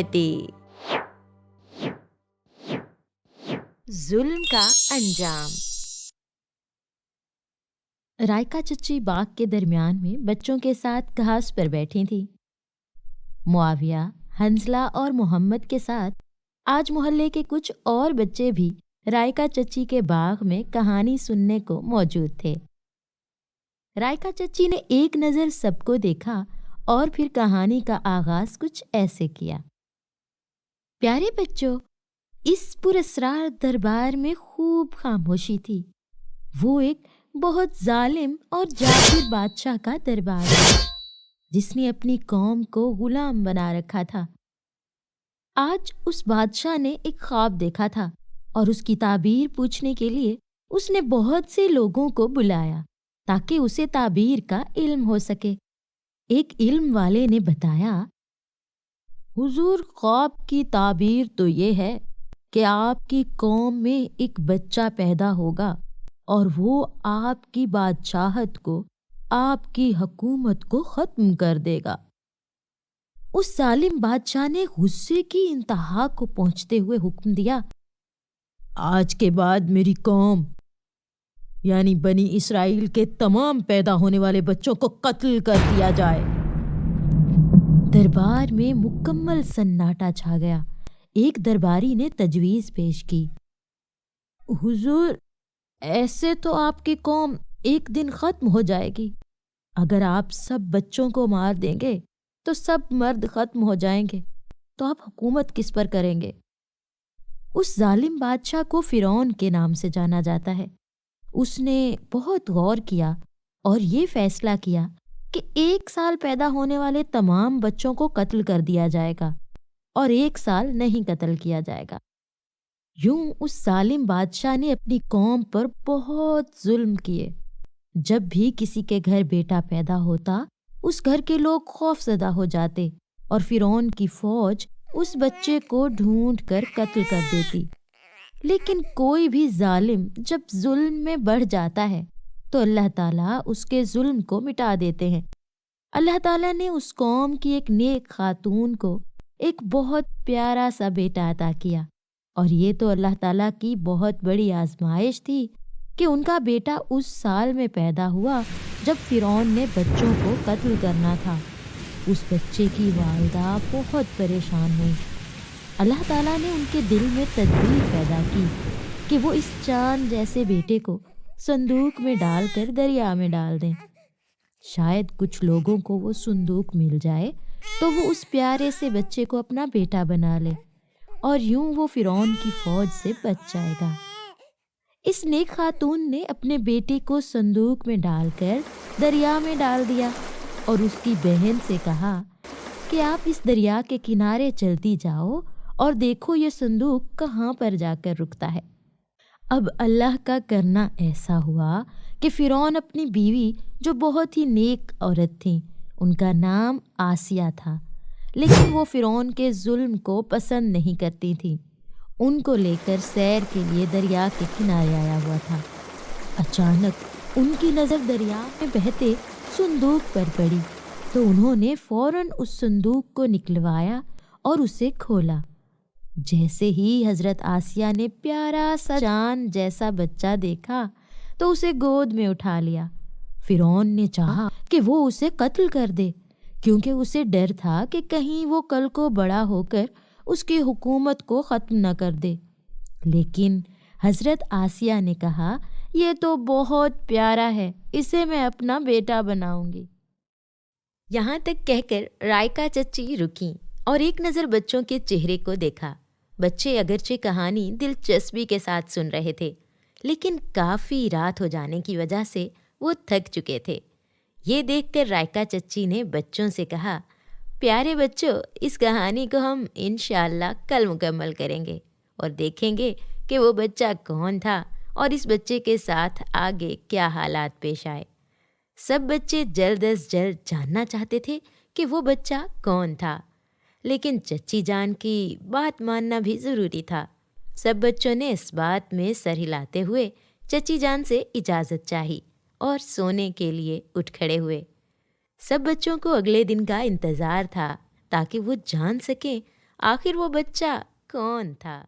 پرپاتی۔ ظلم کا انجام۔ رائکا چچی باغ کے درمیان میں بچوں کے ساتھ گھاس پر بیٹھی تھی۔ معاویہ، حنزلہ اور محمد کے ساتھ آج محلے کے کچھ اور بچے بھی رائکا چچی کے باغ میں کہانی سننے کو موجود تھے۔ رائکا چچی نے ایک نظر سب کو دیکھا اور پھر کہانی کا آغاز کچھ ایسے کیا۔ پیارے بچوں، اس پراسرار دربار میں خوب خاموشی تھی۔ وہ ایک بہت ظالم اور جابر بادشاہ کا دربار ہے جس نے اپنی قوم کو غلام بنا رکھا تھا۔ آج اس بادشاہ نے ایک خواب دیکھا تھا اور اس کی تعبیر پوچھنے کے لیے اس نے بہت سے لوگوں کو بلایا تاکہ اسے تعبیر کا علم ہو سکے۔ ایک علم والے نے بتایا، حضور، خواب کی تعبیر تو یہ ہے کہ آپ کی قوم میں ایک بچہ پیدا ہوگا اور وہ آپ کی بادشاہت کو، آپ کی حکومت کو ختم کر دے گا۔ اس ظالم بادشاہ نے غصے کی انتہا کو پہنچتے ہوئے حکم دیا، آج کے بعد میری قوم یعنی بنی اسرائیل کے تمام پیدا ہونے والے بچوں کو قتل کر دیا جائے۔ دربار میں مکمل سناٹا چھا گیا۔ ایک درباری نے تجویز پیش کی، حضور، ایسے تو آپ کی قوم ایک دن ختم ہو جائے گی۔ اگر آپ سب بچوں کو مار دیں گے تو سب مرد ختم ہو جائیں گے، تو آپ حکومت کس پر کریں گے؟ اس ظالم بادشاہ کو فرعون کے نام سے جانا جاتا ہے۔ اس نے بہت غور کیا اور یہ فیصلہ کیا کہ 1 سال پیدا ہونے والے تمام بچوں کو قتل کر دیا جائے گا اور 1 سال نہیں قتل کیا جائے گا۔ یوں اس ظالم بادشاہ نے اپنی قوم پر بہت ظلم کیے۔ جب بھی کسی کے گھر بیٹا پیدا ہوتا، اس گھر کے لوگ خوف زدہ ہو جاتے اور فرعون کی فوج اس بچے کو ڈھونڈ کر قتل کر دیتی۔ لیکن کوئی بھی ظالم جب ظلم میں بڑھ جاتا ہے تو اللہ تعالیٰ اس کے ظلم کو مٹا دیتے ہیں۔ اللہ تعالیٰ نے اس قوم کی ایک نیک خاتون کو ایک بہت پیارا سا بیٹا عطا کیا، اور یہ تو اللہ تعالیٰ کی بہت بڑی آزمائش تھی کہ ان کا بیٹا اس سال میں پیدا ہوا جب فرعون نے بچوں کو قتل کرنا تھا۔ اس بچے کی والدہ بہت پریشان ہوئی۔ اللہ تعالیٰ نے ان کے دل میں تدبیر پیدا کی کہ وہ اس چاند جیسے بیٹے کو صندوق میں ڈال کر دریا میں ڈال دیں۔ شاید کچھ لوگوں کو وہ صندوق مل جائے تو وہ اس پیارے سے بچے کو اپنا بیٹا بنا لے اور یوں وہ فرعون کی فوج سے بچ جائے گا۔ اس نیک خاتون نے اپنے بیٹے کو صندوق میں ڈال کر دریا میں ڈال دیا اور اس کی بہن سے کہا کہ آپ اس دریا کے کنارے چلتی جاؤ اور دیکھو یہ صندوق کہاں پر جا کر رکتا ہے۔ اب اللہ کا کرنا ایسا ہوا کہ فرعون اپنی بیوی، جو بہت ہی نیک عورت تھیں، ان کا نام آسیہ تھا، لیکن وہ فرعون کے ظلم کو پسند نہیں کرتی تھی، ان کو لے کر سیر کے لیے دریا کے کنارے آیا ہوا تھا۔ اچانک ان کی نظر دریا میں بہتے صندوق پر پڑی تو انہوں نے فوراً اس صندوق کو نکلوایا اور اسے کھولا۔ جیسے ہی حضرت آسیہ نے پیارا سا چاند جیسا بچہ دیکھا تو اسے گود میں اٹھا لیا۔ فرعون نے چاہا کہ وہ اسے قتل کر دے، کیونکہ اسے ڈر تھا کہ کہیں وہ کل کو بڑا ہو کر اس کی حکومت کو ختم نہ کر دے۔ لیکن حضرت آسیہ نے کہا، یہ تو بہت پیارا ہے، اسے میں اپنا بیٹا بناؤں گی۔ یہاں تک کہہ کر رائکا چچی رکیں اور ایک نظر بچوں کے چہرے کو دیکھا۔ بچے اگرچہ کہانی دلچسپی کے ساتھ سن رہے تھے، لیکن کافی رات ہو جانے کی وجہ سے وہ تھک چکے تھے۔ یہ دیکھ کر رائکا چچی نے بچوں سے کہا، پیارے بچوں، اس کہانی کو ہم انشاءاللہ کل مکمل کریں گے اور دیکھیں گے کہ وہ بچہ کون تھا اور اس بچے کے ساتھ آگے کیا حالات پیش آئے۔ سب بچے جلد از جلد جاننا چاہتے تھے کہ وہ بچہ کون تھا، لیکن چچی جان کی بات ماننا بھی ضروری تھا۔ سب بچوں نے اس بات میں سر ہلاتے ہوئے چچی جان سے اجازت چاہی اور سونے کے لیے اٹھ کھڑے ہوئے۔ سب بچوں کو اگلے دن کا انتظار تھا تاکہ وہ جان سکیں آخر وہ بچہ کون تھا؟